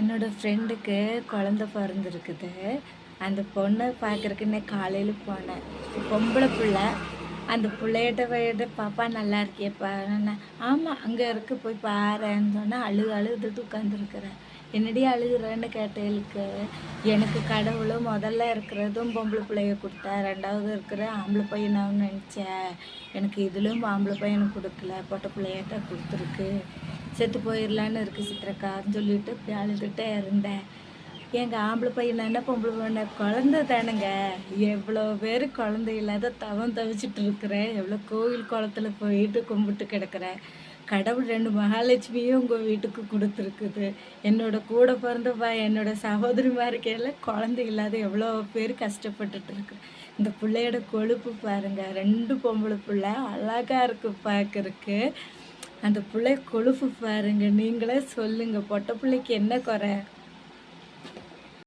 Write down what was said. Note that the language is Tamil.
என்னோடய ஃப்ரெண்டுக்கு குழந்த பிறந்திருக்குது. அந்த பொண்ணை பார்க்குறக்கு இன்னைக்கு காலையில் போனேன். பொம்பளை புள்ள. அந்த புள்ளையிட்ட போயிட்டு, "பாப்பா நல்லா இருக்கியாப்பான்னேன்." "ஆமாம் அங்கே இருக்கு போய் பாரேன்னு" சொன்னா அழுதுட்டு உட்காந்துருக்குறேன். "என்னடி அழுகுறேன்னு?" கேட்டேளுக்கு, "எனக்கு கடவுளும் முதல்ல இருக்கிறதும் பொம்பளை பிள்ளைய கொடுத்தா, ரெண்டாவது இருக்கிற ஆம்பளை பையனான்னு நினச்சேன். எனக்கு இதுலும் ஆம்பளை பையனை கொடுக்கல, பொட்டை பிள்ளையாட்ட கொடுத்துருக்கு. செத்து போயிடலான்னு இருக்குது சித்திரக்கான்னு சொல்லிட்டு இப்படி அழுதுகிட்டே இருந்தேன். எங்கள் ஆம்பளை பையன் என்ன பொம்பளை பையனை குழந்த தானுங்க. எவ்வளோ பேர் குழந்தை இல்லாத தவம் தவிச்சிட்டு இருக்கிறேன். எவ்வளோ கோவில் குளத்துல போயிட்டு கும்பிட்டு கிடக்கிறேன். கடவுள் 2 மகாலட்சுமியும் உங்கள் வீட்டுக்கு கொடுத்துருக்குது. என்னோட கூட பிறந்தவா என்னோட சகோதரிமாருக்கெல்லாம் குழந்தை இல்லாத எவ்வளோ பேர் கஷ்டப்பட்டுட்டு இருக்கு. இந்த பிள்ளையோட கொழுப்பு பாருங்க. 2 பொம்பளை பிள்ளை அழகா இருக்கு பார்க்கறக்கு. அந்த பிள்ளை கொழுப்பு பாருங்க. நீங்களே சொல்லுங்க, பொட்டை பிள்ளைக்கு என்ன குறை?